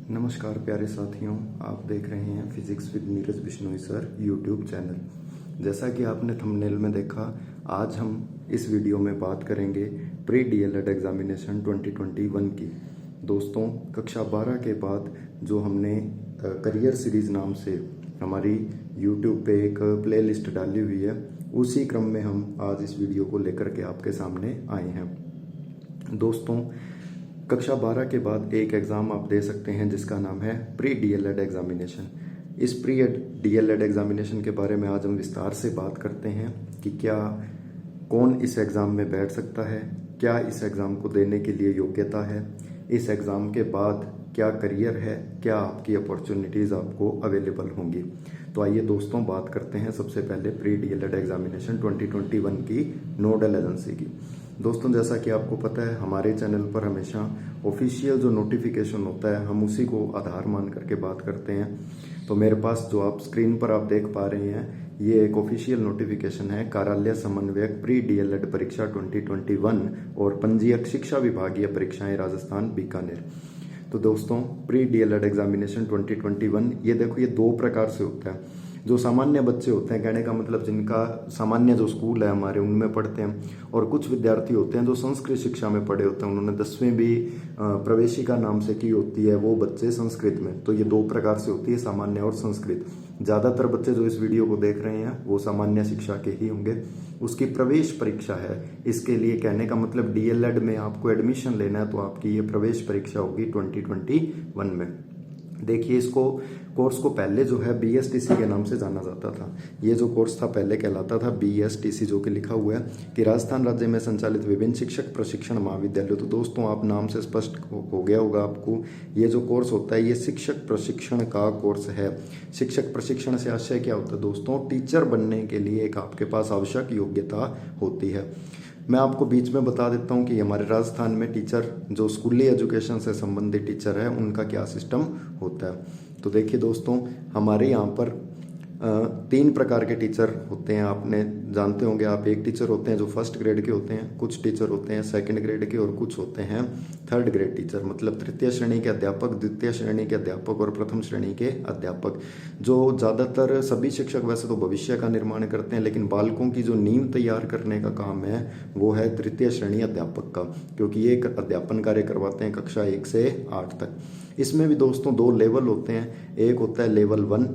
नमस्कार प्यारे साथियों, आप देख रहे हैं physics with Neeraj Bishnoi sir YouTube channel. जैसा कि आपने थंबनेल में देखा, आज हम इस वीडियो में बात करेंगे प्री डीएलएड एग्जामिनेशन 2021 की। दोस्तों, कक्षा 12 के बाद जो हमने करियर सीरीज नाम से हमारी यूट्यूब पे एक प्लेलिस्ट डाली हुई है, उसी क्रम में हम आज इस वीडियो को लेकर के आपके सामने आए हैं। दोस्तों, कक्षा 12 के बाद एक एग्ज़ाम आप दे सकते हैं जिसका नाम है प्री डीएलएड एग्जामिनेशन। इस प्री डीएलएड एग्जामिनेशन के बारे में आज हम विस्तार से बात करते हैं कि कौन इस एग्ज़ाम में बैठ सकता है, क्या इस एग्ज़ाम को देने के लिए योग्यता है, इस एग्ज़ाम के बाद क्या करियर है, क्या आपकी अपॉर्चुनिटीज़ आपको अवेलेबल होंगी। तो आइए दोस्तों, बात करते हैं सबसे पहले प्री डीएलएड एग्जामिनेशन 2021 की नोडल एजेंसी की। दोस्तों, जैसा कि आपको पता है, हमारे चैनल पर हमेशा ऑफिशियल जो नोटिफिकेशन होता है हम उसी को आधार मान करके बात करते हैं। तो मेरे पास जो आप स्क्रीन पर आप देख पा रहे हैं, ये एक ऑफिशियल नोटिफिकेशन है कार्यालय समन्वयक प्री डीएलएड परीक्षा 2021 और पंजीयक शिक्षा विभागीय परीक्षाएं राजस्थान बीकानेर। तो दोस्तों, प्री डीएलएड एग्जामिनेशन 2021 ये देखो, ये दो प्रकार से होता है। जो सामान्य बच्चे होते हैं, कहने का मतलब जिनका सामान्य जो स्कूल है हमारे उनमें पढ़ते हैं, और कुछ विद्यार्थी होते हैं जो संस्कृत शिक्षा में पढ़े होते हैं, उन्होंने 10वीं भी प्रवेशिका नाम से की होती है, वो बच्चे संस्कृत में। तो ये दो प्रकार से होती है, सामान्य और संस्कृत। ज़्यादातर बच्चे जो इस वीडियो को देख रहे हैं वो सामान्य शिक्षा के ही होंगे। उसकी प्रवेश परीक्षा है, इसके लिए कहने का मतलब डीएलएड में आपको एडमिशन लेना है तो आपकी ये प्रवेश परीक्षा होगी 2021 में। देखिए, इसको कोर्स को पहले जो है बीएसटीसी के नाम से जाना जाता था। ये जो कोर्स था पहले कहलाता था बीएसटीसी, जो कि लिखा हुआ है कि राजस्थान राज्य में संचालित विभिन्न शिक्षक प्रशिक्षण महाविद्यालय। तो दोस्तों, आप नाम से स्पष्ट हो गया होगा आपको, ये जो कोर्स होता है ये शिक्षक प्रशिक्षण का कोर्स है। शिक्षक प्रशिक्षण से आशय क्या होता है दोस्तों? टीचर बनने के लिए एक आपके पास आवश्यक योग्यता होती है। मैं आपको बीच में बता देता हूं कि हमारे राजस्थान में टीचर, जो स्कूली एजुकेशन से संबंधित टीचर है, उनका क्या सिस्टम होता है। तो देखिए दोस्तों, हमारे यहाँ पर 3 प्रकार के टीचर होते हैं। आपने जानते होंगे आप, एक टीचर होते हैं जो फर्स्ट ग्रेड के होते हैं, कुछ टीचर होते हैं सेकंड ग्रेड के, और कुछ होते हैं थर्ड ग्रेड टीचर, मतलब तृतीय श्रेणी के अध्यापक, द्वितीय श्रेणी के अध्यापक और प्रथम श्रेणी के अध्यापक। जो ज़्यादातर सभी शिक्षक वैसे तो भविष्य का निर्माण करते हैं, लेकिन बालकों की जो नींव तैयार करने का काम है वो है तृतीय श्रेणी अध्यापक का, क्योंकि ये अध्यापन कार्य करवाते हैं कक्षा 1 से 8 तक। इसमें भी दोस्तों 2 लेवल होते हैं, एक होता है लेवल 1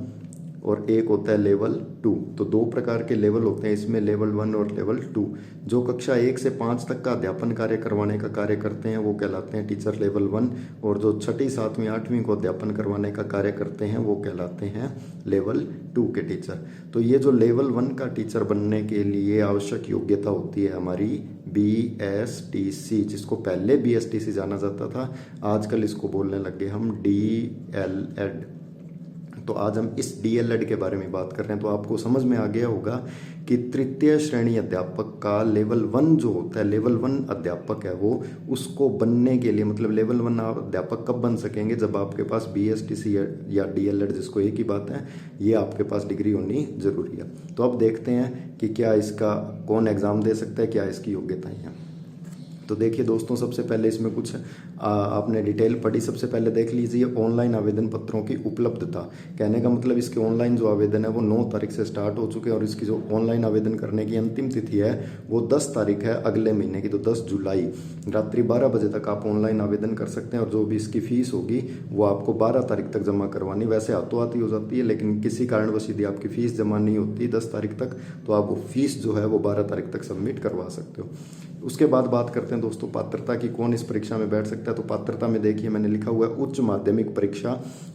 और एक होता है लेवल 2। तो 2 प्रकार के लेवल होते हैं इसमें, लेवल 1 और लेवल 2। जो कक्षा 1 से 5 तक का अध्यापन कार्य करवाने का कार्य करते हैं वो कहलाते हैं टीचर लेवल 1, और जो 6ठी 7वीं 8वीं को अध्यापन करवाने का कार्य करते हैं वो कहलाते हैं लेवल 2 के टीचर। तो ये जो लेवल 1 का टीचर बनने के लिए आवश्यक योग्यता होती है हमारी बीएसटीसी, जिसको पहले बीएसटीसी जाना जाता था, आजकल इसको बोलने लग गए हम डीएलएड। तो आज हम इस डीएलएड के बारे में बात कर रहे हैं। तो आपको समझ में आ गया होगा कि तृतीय श्रेणी अध्यापक का लेवल 1 जो होता है, लेवल 1 अध्यापक है वो, उसको बनने के लिए, मतलब लेवल 1 आप अध्यापक कब बन सकेंगे? जब आपके पास बीएसटीसी या डीएलएड, जिसको एक ही बात है, ये आपके पास डिग्री होनी जरूरी है। तो अब देखते हैं कि क्या इसका कौन एग्जाम दे सकता है, क्या इसकी योग्यताएं हैं। तो देखिए दोस्तों, सबसे पहले इसमें कुछ आपने डिटेल पढ़ी, सबसे पहले देख लीजिए ऑनलाइन आवेदन पत्रों की उपलब्धता। कहने का मतलब इसके ऑनलाइन जो आवेदन है वो 9 तारीख से स्टार्ट हो चुके हैं, और इसकी जो ऑनलाइन आवेदन करने की अंतिम तिथि है वो 10 तारीख है अगले महीने की, तो 10 जुलाई रात्रि 12 बजे तक आप ऑनलाइन आवेदन कर सकते हैं। और जो भी इसकी फीस होगी वो आपको 12 तारीख तक जमा करवानी। वैसे हाथों हाथ ही हो जाती है, लेकिन किसी कारणवश यदि आपकी फीस जमा नहीं होती 10 तारीख तक, तो आप वो फीस जो है वो 12 तारीख तक सबमिट करवा सकते हो। उसके बाद बात करते हैं दोस्तों पात्रता की, कौन इस परीक्षा में बैठ सकता है। तो पात्रता में देखिए मैंने लिखा हुआ है उच्च माध्यमिक परीक्षा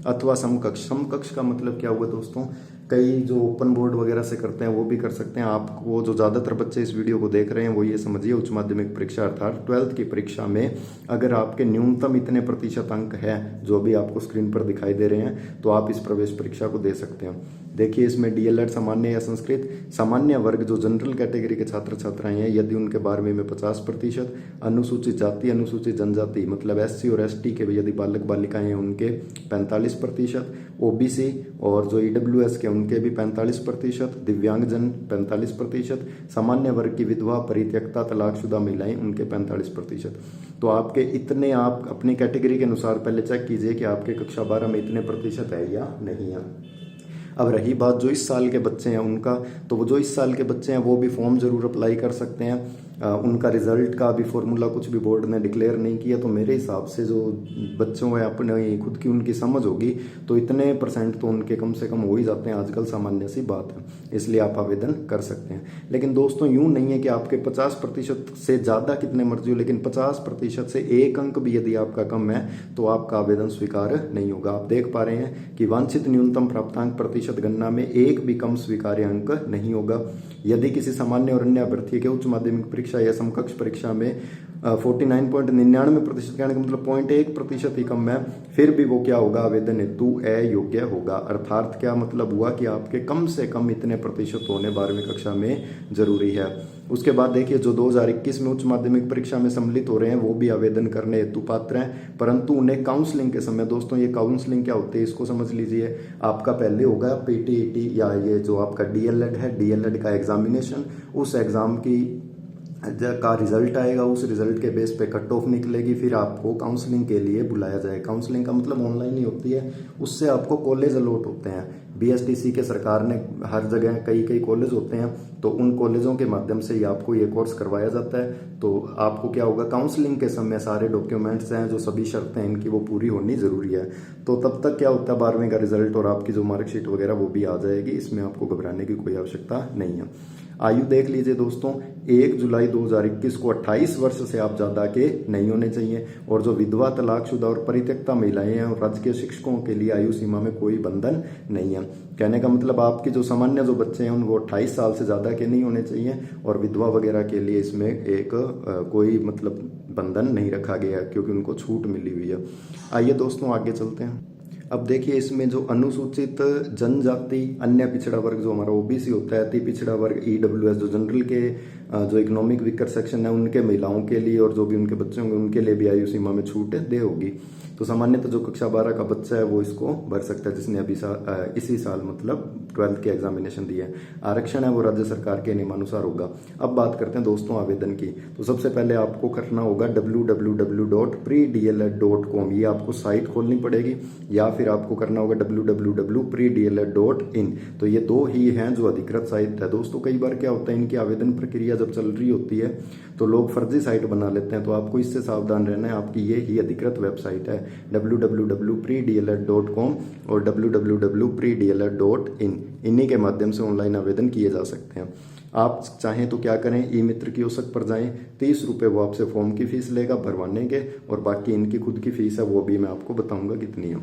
अथवा समकक्ष। समकक्ष का मतलब क्या हुआ दोस्तों? कई जो ओपन बोर्ड वगैरह से करते हैं वो भी कर सकते हैं। आपको जो ज़्यादातर बच्चे इस वीडियो को देख रहे हैं वो ये समझिए, उच्च माध्यमिक परीक्षा अर्थात 12th की परीक्षा में अगर आपके न्यूनतम इतने प्रतिशत अंक है जो भी आपको स्क्रीन पर दिखाई दे रहे हैं, तो आप इस प्रवेश परीक्षा को दे सकते हैं। देखिए इसमें डीएलएड सामान्य या संस्कृत सामान्य वर्ग जो जनरल कैटेगरी के छात्र छात्राएं हैं यदि उनके 12वीं में 50%, अनुसूचित जाति अनुसूचित जनजाति मतलब एससी और एसटी के यदि बालक बालिकाएं हैं उनके 45%, ओबीसी और जो ईडब्ल्यूएस के उनके भी 45%, दिव्यांगजन 45%, सामान्य वर्ग की विधवा परित्यक्ता तलाकशुदा महिलाएं उनके 45%। तो आपके इतने आप अपनी कैटेगरी के अनुसार पहले चेक कीजिए कि आपके कक्षा 12 में इतने प्रतिशत है या नहीं है। अब रही बात जो इस साल के बच्चे हैं उनका, तो वो जो इस साल के बच्चे हैं वो भी फॉर्म जरूर अप्लाई कर सकते हैं। उनका रिजल्ट का भी फॉर्मूला कुछ भी बोर्ड ने डिक्लेयर नहीं किया, तो मेरे हिसाब से जो बच्चों में अपने खुद की उनकी समझ होगी तो इतने परसेंट तो उनके कम से कम हो ही जाते हैं, आजकल सामान्य सी बात है, इसलिए आप आवेदन कर सकते हैं। लेकिन दोस्तों यूं नहीं है कि आपके 50% से ज़्यादा कितने मर्जी हो, लेकिन 50% से एक अंक भी यदि आपका कम है तो आपका आवेदन स्वीकार नहीं होगा। आप देख पा रहे हैं कि वांछित न्यूनतम प्राप्तांक प्रतिशत गणना में एक भी कम स्वीकार्य अंक नहीं होगा। यदि किसी सामान्य और अन्य अभ्यर्थी के उच्च माध्यमिक परीक्षा या समकक्ष परीक्षा में 49.99% कहने का मतलब 0.1% ही कम है, फिर भी वो क्या होगा, आवेदन हेतु अयोग्य होगा। अर्थात क्या मतलब हुआ कि आपके कम से कम इतने प्रतिशत होने 12वीं कक्षा में जरूरी है। उसके बाद देखिए जो 2021 में उच्च माध्यमिक परीक्षा में सम्मिलित हो रहे हैं वो भी आवेदन करने हेतु पात्र हैं, परंतु उन्हें काउंसलिंग के समय, दोस्तों ये काउंसलिंग क्या होती है इसको समझ लीजिए। आपका पहले होगा पीटीईटी या ये जो आपका डीएलएड है, डीएलएड का एग्जामिनेशन, उस एग्जाम का रिजल्ट आएगा, उस रिजल्ट के बेस पे कट ऑफ निकलेगी, फिर आपको काउंसलिंग के लिए बुलाया जाए। काउंसलिंग का मतलब ऑनलाइन ही होती है, उससे आपको कॉलेज अलॉट होते हैं। बीएसटीसी के सरकार ने हर जगह कई कॉलेज होते हैं, तो उन कॉलेजों के माध्यम से ही आपको ये कोर्स करवाया जाता है। तो आपको क्या होगा, काउंसलिंग के समय सारे डॉक्यूमेंट्स हैं, जो सभी शर्तें हैं इनकी वो पूरी होनी जरूरी है। तो तब तक क्या होता है 12वीं का रिजल्ट और आपकी जो मार्कशीट वगैरह वो भी आ जाएगी, इसमें आपको घबराने की कोई आवश्यकता नहीं है। आयु देख लीजिए दोस्तों, 1 जुलाई 2021 को 28 वर्ष से आप ज्यादा के नहीं होने चाहिए, और जो विधवा तलाकशुदा और परित्यक्ता महिलाएं हैं और राजकीय शिक्षकों के लिए आयु सीमा में कोई बंधन नहीं है। कहने का मतलब आपके जो सामान्य जो बच्चे हैं उनको 28 साल से ज्यादा के नहीं होने चाहिए, और विधवा वगैरह के लिए इसमें एक कोई मतलब बंधन नहीं रखा गया क्योंकि उनको छूट मिली हुई है। आइए दोस्तों आगे चलते हैं। अब देखिए इसमें जो अनुसूचित जनजाति अन्य पिछड़ा वर्ग जो हमारा ओबीसी होता है, अति पिछड़ा वर्ग ईडब्ल्यूएस जो जनरल के जो इकोनॉमिक वीकर सेक्शन है उनके महिलाओं के लिए और जो भी उनके बच्चे होंगे उनके लिए भी आयु सीमा में छूट दे होगी। तो सामान्यतः जो कक्षा 12 का बच्चा है वो इसको भर सकता है, जिसने अभी इसी साल मतलब 12th के एग्जामिनेशन दिए। आरक्षण है वो राज्य सरकार के नियमानुसार होगा। अब बात करते हैं दोस्तों आवेदन की। तो सबसे पहले आपको करना होगा www.predled.com, ये आपको साइट खोलनी पड़ेगी, या फिर आपको करना होगा www.predled.in। तो ये दो ही हैं जो अधिकृत साइट है। दोस्तों कई बार क्या होता है, इनकी आवेदन प्रक्रिया जब चल रही होती है तो लोग फर्जी साइट बना लेते हैं, तो आपको इससे सावधान रहना है। आपकी ये ही अधिकृत वेबसाइट है www.predled.com और www.predled.in, इन्हीं के माध्यम से ऑनलाइन आवेदन किए जा सकते हैं। आप चाहें तो क्या करें, ई मित्र कियोस्क पर जाएं, 30 रुपये वो आपसे फॉर्म की फीस लेगा भरवाने के, और बाकी इनकी खुद की फीस है वो भी मैं आपको बताऊंगा कितनी है।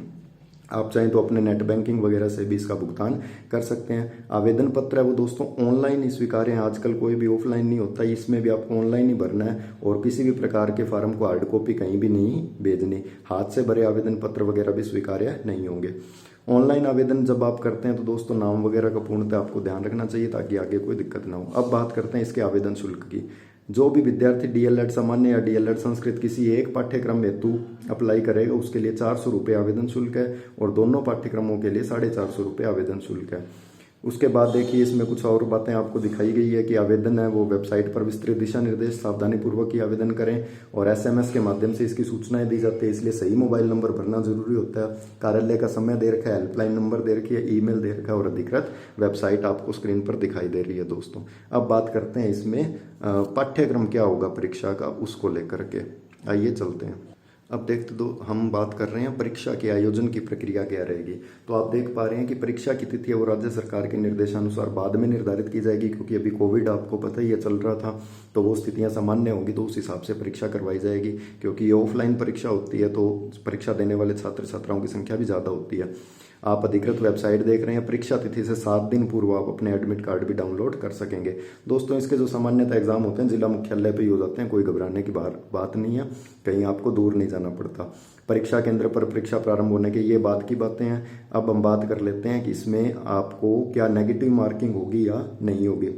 आप चाहें तो अपने नेट बैंकिंग वगैरह से भी इसका भुगतान कर सकते हैं। आवेदन पत्र है वो दोस्तों ऑनलाइन ही स्वीकार्य है, आजकल कोई भी ऑफलाइन नहीं होता, इसमें भी आपको ऑनलाइन ही भरना है, और किसी भी प्रकार के फार्म को हार्ड कॉपी कहीं भी नहीं भेजनी। हाथ से भरे आवेदन पत्र वगैरह भी स्वीकार्य नहीं होंगे। ऑनलाइन आवेदन जब आप करते हैं तो दोस्तों नाम वगैरह का पूर्णतः आपको ध्यान रखना चाहिए ताकि आगे कोई दिक्कत ना हो। अब बात करते हैं इसके आवेदन शुल्क की। जो भी विद्यार्थी डीएलएड सामान्य या डीएलएड संस्कृत किसी एक पाठ्यक्रम हेतु अप्लाई करेगा उसके लिए 400 रुपये आवेदन शुल्क है, और दोनों पाठ्यक्रमों के लिए 450 रुपये आवेदन शुल्क है। उसके बाद देखिए इसमें कुछ और बातें आपको दिखाई गई है कि आवेदन है वो वेबसाइट पर विस्तृत दिशा निर्देश, सावधानी पूर्वक ही आवेदन करें, और एसएमएस के माध्यम से इसकी सूचनाएं दी जाती है, इसलिए सही मोबाइल नंबर भरना जरूरी होता है। कार्यालय का समय दे रखा है, हेल्पलाइन नंबर दे रखी है, ईमेल दे रखा है, और अधिकृत वेबसाइट आपको स्क्रीन पर दिखाई दे रही है दोस्तों। अब बात करते हैं इसमें पाठ्यक्रम क्या होगा परीक्षा का, उसको लेकर के आइए चलते हैं। अब देखते दो हम बात कर रहे हैं परीक्षा के आयोजन की प्रक्रिया क्या रहेगी। तो आप देख पा रहे हैं कि परीक्षा की तिथि है वो राज्य सरकार के निर्देशानुसार बाद में निर्धारित की जाएगी, क्योंकि अभी कोविड आपको पता ही है चल रहा था, तो वो स्थितियां सामान्य होंगी तो उस हिसाब से परीक्षा करवाई जाएगी। क्योंकि ये ऑफलाइन परीक्षा होती है तो परीक्षा देने वाले छात्र छात्राओं की संख्या भी ज़्यादा होती है। आप अधिकृत वेबसाइट देख रहे हैं, परीक्षा तिथि से 7 दिन पूर्व आप अपने एडमिट कार्ड भी डाउनलोड कर सकेंगे। दोस्तों इसके जो सामान्यतः एग्जाम होते हैं जिला मुख्यालय पे ही हो जाते हैं, कोई घबराने की बात नहीं है। कहीं आपको दूर नहीं जाना पड़ता। परीक्षा केंद्र पर परीक्षा प्रारंभ होने के ये बाद की बातें हैं। अब हम बात कर लेते हैं कि इसमें आपको क्या नेगेटिव मार्किंग होगी या नहीं होगी।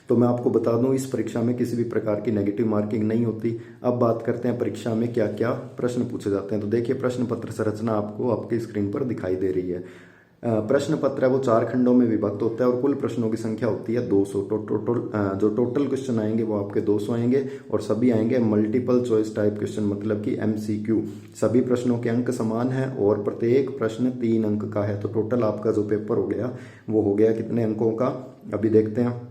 तो मैं आपको बता दूं, इस परीक्षा में किसी भी प्रकार की नेगेटिव मार्किंग नहीं होती। अब बात करते हैं परीक्षा में क्या क्या प्रश्न पूछे जाते हैं। तो देखिए, प्रश्न पत्र संरचना आपको आपकी स्क्रीन पर दिखाई दे रही है। प्रश्न पत्र है वो 4 खंडों में विभक्त होता है और कुल प्रश्नों की संख्या होती है 200। जो टोटल क्वेश्चन आएंगे वो आपके 200 आएंगे और सभी आएंगे मल्टीपल चॉइस टाइप क्वेश्चन, मतलब कि MCQ। सभी प्रश्नों के अंक समान है और प्रत्येक प्रश्न 3 अंक का है। तो टोटल आपका जो पेपर हो गया वो हो गया कितने अंकों का, अभी देखते हैं।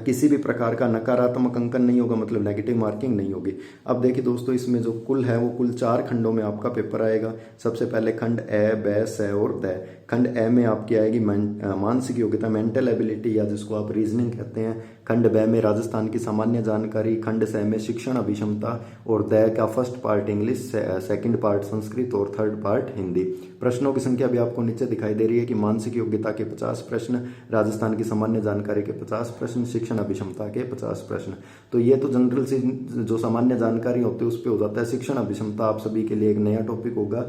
किसी भी प्रकार का नकारात्मक अंकन नहीं होगा, मतलब नेगेटिव मार्किंग नहीं होगी। अब देखिए दोस्तों, इसमें जो कुल है वो कुल 4 खंडों में आपका पेपर आएगा। सबसे पहले खंड ए, ब, स और द। खंड ए में आपकी आएगी मानसिक योग्यता, मेंटल एबिलिटी, या जिसको आप रीजनिंग कहते हैं। खंड ब में राजस्थान की सामान्य जानकारी। खंड स में शिक्षण अभिक्षमता और द का first part English, second part Sanskrit और थर्ड पार्ट हिंदी। प्रश्नों की संख्या भी आपको नीचे दिखाई दे रही है कि मानसिक योग्यता के 50 प्रश्न, राजस्थान की सामान्य जानकारी के 50 प्रश्न, शिक्षण अभिक्षमता के 50 प्रश्न। तो ये तो जनरल सी जो सामान्य जानकारी होती है उस पर हो जाता है। शिक्षण अभिक्षमता आप सभी के लिए एक नया टॉपिक होगा।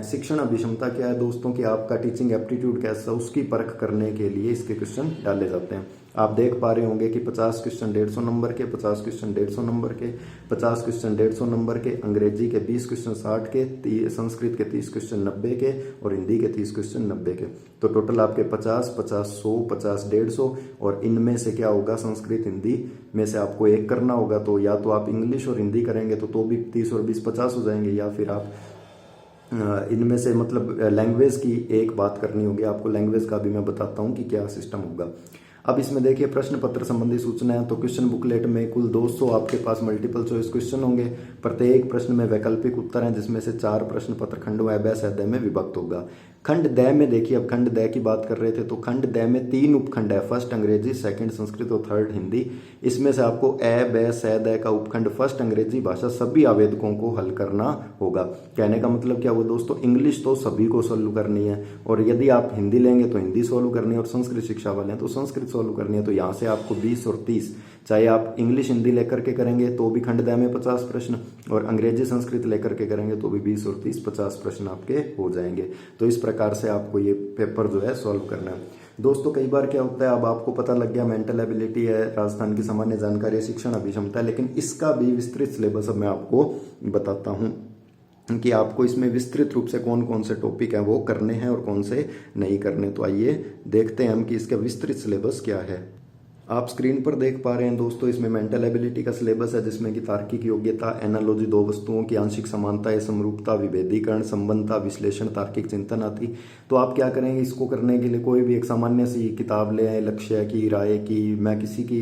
शिक्षण अभिक्षमता क्या है दोस्तों, कि आपका टीचिंग एप्टीट्यूड कैसा, उसकी परख करने के लिए इसके क्वेश्चन डाले जाते हैं। आप देख पा रहे होंगे कि 50 क्वेश्चन 150 नंबर के, 50 क्वेश्चन 150 नंबर के, 50 क्वेश्चन 150 नंबर के, अंग्रेजी के 20 क्वेश्चन 60 के, संस्कृत के 30 क्वेश्चन 90 के और हिंदी के 30 क्वेश्चन 90 के। तो टोटल आपके 50, 50, 100, 50, 150। और इनमें से क्या होगा, संस्कृत हिंदी में से आपको एक करना होगा। तो या तो आप इंग्लिश और हिंदी करेंगे तो भी 30 और 20 50 हो जाएंगे, या फिर आप इनमें से मतलब लैंग्वेज की एक बात करनी होगी आपको। लैंग्वेज का भी मैं बताता हूँ कि क्या सिस्टम होगा। अब इसमें देखिए, प्रश्न पत्र संबंधी सूचनाएं। तो क्वेश्चन बुकलेट में कुल 200 आपके पास मल्टीपल चॉइस क्वेश्चन होंगे। प्रत्येक प्रश्न में वैकल्पिक उत्तर हैं, जिसमें से 4 प्रश्न पत्र खंडों ए, ब, स, द में विभक्त होगा। खंड द में देखिए, अब खंड द की बात कर रहे थे तो खंड द में 3 उपखंड है, फर्स्ट अंग्रेजी, सेकंड संस्कृत और थर्ड हिंदी। इसमें से आपको ए, ब, स, द का उपखंड फर्स्ट अंग्रेजी भाषा सभी आवेदकों को हल करना होगा। कहने का मतलब क्या हुआ दोस्तों, इंग्लिश तो सभी को सोल्व करनी है, और यदि आप हिंदी लेंगे तो हिंदी सोल्व करनी है, और संस्कृत शिक्षा वाले हैं तो संस्कृत सोल्व करनी है। तो यहाँ से आपको 20 और 30, चाहे आप इंग्लिश हिंदी लेकर के करेंगे तो भी खंड द में 50 प्रश्न, और अंग्रेजी संस्कृत लेकर के करेंगे तो भी 20 और 30 50 प्रश्न आपके हो जाएंगे। तो इस प्रकार से आपको ये पेपर जो है सॉल्व करना है दोस्तों। कई बार क्या होता है, अब आपको पता लग गया मेंटल एबिलिटी है, राजस्थान की सामान्य जानकारी, शिक्षण अभिक्षमता है, लेकिन इसका भी विस्तृत सिलेबस अब मैं आपको बताता हूँ कि आपको इसमें विस्तृत रूप से कौन कौन से टॉपिक हैं वो करने हैं और कौन से नहीं करने। तो आइए देखते हैं हम कि इसका विस्तृत सिलेबस क्या है। आप स्क्रीन पर देख पा रहे हैं दोस्तों, इसमें मेंटल एबिलिटी का सिलेबस है, जिसमें कि तार्किक योग्यता, एनालॉजी, दो वस्तुओं की आंशिक समानता, समरूपता, विभेदीकरण, संबंधता, विश्लेषण, तार्किक चिंतन आदि। तो आप क्या करेंगे, इसको करने के लिए कोई भी एक सामान्य सी किताब ले आए, लक्ष्य की, राय की, मैं किसी की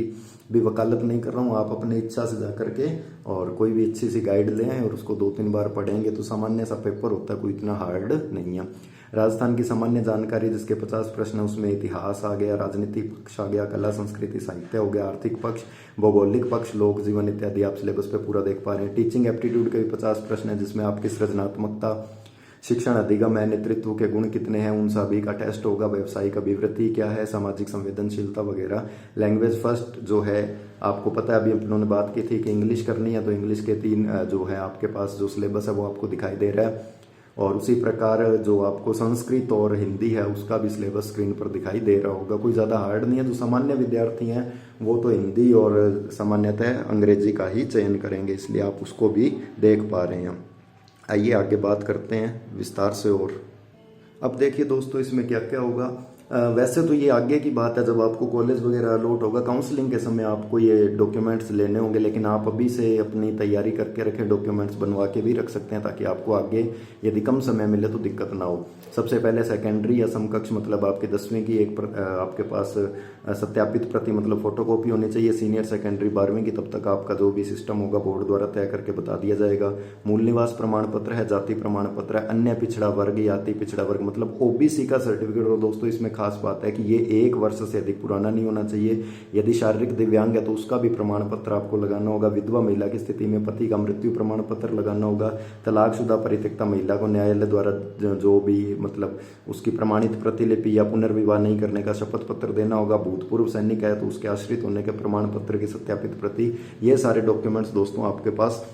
भी वकालत नहीं कर रहा हूँ, आप अपनी इच्छा से जा करके और कोई भी अच्छी सी गाइड ले आए और उसको 2-3 बार पढ़ेंगे तो सामान्य सा पेपर होता है, कोई इतना हार्ड नहीं है। राजस्थान की सामान्य जानकारी जिसके 50 प्रश्न, उसमें इतिहास आ गया, राजनीतिक पक्ष आ गया, कला संस्कृति साहित्य हो गया, आर्थिक पक्ष, भौगोलिक पक्ष, लोक जीवन इत्यादि आप सिलेबस पे पूरा देख पा रहे हैं। टीचिंग एप्टीट्यूड के भी 50 प्रश्न है, जिसमें आपकी सृजनात्मकता, शिक्षण अधिगम है, नेतृत्व के गुण कितने हैं उन सभी का टेस्ट होगा, व्यवसायिक अभिवृत्ति क्या है, सामाजिक संवेदनशीलता वगैरह। लैंग्वेज फर्स्ट जो है, आपको पता है अभी उन्होंने बात की थी कि इंग्लिश करनी है, तो इंग्लिश के 3 जो है आपके पास जो सिलेबस है वो आपको दिखाई दे रहा है। और उसी प्रकार जो आपको संस्कृत और हिंदी है उसका भी सिलेबस स्क्रीन पर दिखाई दे रहा होगा। कोई ज़्यादा हार्ड नहीं है। जो सामान्य विद्यार्थी हैं वो तो हिंदी और सामान्यतः अंग्रेजी का ही चयन करेंगे, इसलिए आप उसको भी देख पा रहे हैं। आइए आगे बात करते हैं विस्तार से। और अब देखिए दोस्तों, इसमें क्या क्या होगा। वैसे तो ये आगे की बात है, जब आपको कॉलेज वगैरह अलॉट होगा, काउंसलिंग के समय आपको ये डॉक्यूमेंट्स लेने होंगे, लेकिन आप अभी से अपनी तैयारी करके रखें, डॉक्यूमेंट्स बनवा के भी रख सकते हैं ताकि आपको आगे यदि कम समय मिले तो दिक्कत ना हो। सबसे पहले सेकेंडरी या समकक्ष, मतलब आपके 10वीं की एक आपके पास सत्यापित प्रति, मतलब फोटोकॉपी होनी चाहिए। सीनियर सेकेंडरी 12वीं की, तब तक आपका जो भी सिस्टम होगा बोर्ड द्वारा तय करके बता दिया जाएगा। मूल निवास प्रमाण पत्र है, जाति प्रमाण पत्र है, अन्य पिछड़ा वर्ग या अति पिछड़ा वर्ग मतलब ओबीसी का सर्टिफिकेट। और दोस्तों इसमें खास बात है कि ये 1 वर्ष से अधिक पुराना नहीं होना चाहिए। यदि शारीरिक दिव्यांग है तो उसका भी प्रमाण पत्र आपको लगाना होगा। विधवा महिला की स्थिति में पति का मृत्यु प्रमाण पत्र लगाना होगा। तलाकशुदा परित्यक्ता महिला को न्यायालय द्वारा जो भी मतलब उसकी प्रमाणित प्रतिलिपि या पुनर्विवाह नहीं करने का शपथ पत्र देना होगा। भूतपूर्व सैनिक है तो उसके आश्रित होने के प्रमाण पत्र की सत्यापित प्रति। ये सारे डॉक्यूमेंट्स दोस्तों आपके पास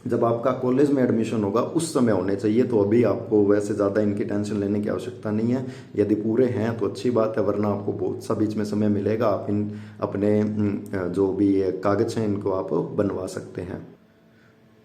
जब आपका कॉलेज में एडमिशन होगा उस समय होने चाहिए। तो अभी आपको वैसे ज़्यादा इनकी टेंशन लेने की आवश्यकता नहीं है। यदि पूरे हैं तो अच्छी बात है, वरना आपको बहुत सा बीच में समय मिलेगा, आप इन अपने जो भी ये कागज हैं इनको आप बनवा सकते हैं।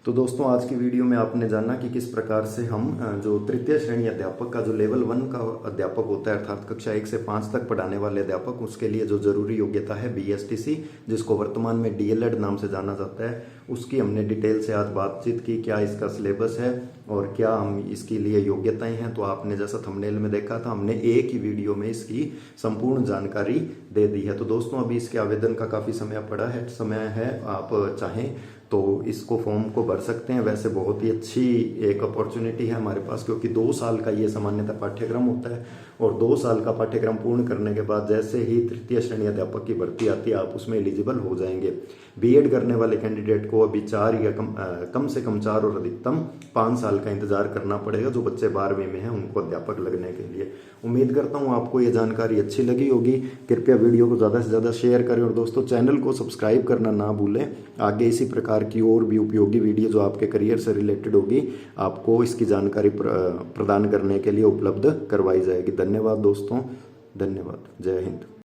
तो दोस्तों आज की वीडियो में आपने जाना कि किस प्रकार से हम जो तृतीय श्रेणी अध्यापक का जो लेवल 1 का अध्यापक होता है, अर्थात कक्षा 1 से 5 तक पढ़ाने वाले अध्यापक, उसके लिए जो जरूरी योग्यता है BSTC, जिसको वर्तमान में DLED नाम से जाना जाता है, उसकी हमने डिटेल से आज बातचीत की। क्या इसका सिलेबस है और क्या हम इसके लिए योग्यताएं हैं। तो आपने जैसा थंबनेल में देखा था, हमने एक ही वीडियो में इसकी संपूर्ण जानकारी दे दी है। तो दोस्तों अभी इसके आवेदन का काफ़ी समय है, आप चाहें तो इसको फॉर्म को भर सकते हैं। वैसे बहुत ही अच्छी एक अपॉर्चुनिटी है हमारे पास, क्योंकि 2 साल का ये सामान्यतः पाठ्यक्रम होता है और 2 साल का पाठ्यक्रम पूर्ण करने के बाद जैसे ही तृतीय श्रेणी अध्यापक की भर्ती आती है, आप उसमें एलिजिबल हो जाएंगे। बीएड करने वाले कैंडिडेट को अभी 4 या कम से कम 4 और अधिकतम 5 साल का इंतजार करना पड़ेगा। जो बच्चे 12वीं में हैं उनको अध्यापक लगने के लिए। उम्मीद करता हूँ आपको ये जानकारी अच्छी लगी होगी। कृपया वीडियो को ज़्यादा से ज़्यादा शेयर करें और दोस्तों चैनल को सब्सक्राइब करना ना भूलें। आगे इसी प्रकार की और भी उपयोगी वीडियो जो आपके करियर से रिलेटेड होगी, आपको इसकी जानकारी प्रदान करने के लिए उपलब्ध करवाई जाएगी। धन्यवाद दोस्तों, धन्यवाद। जय हिंद।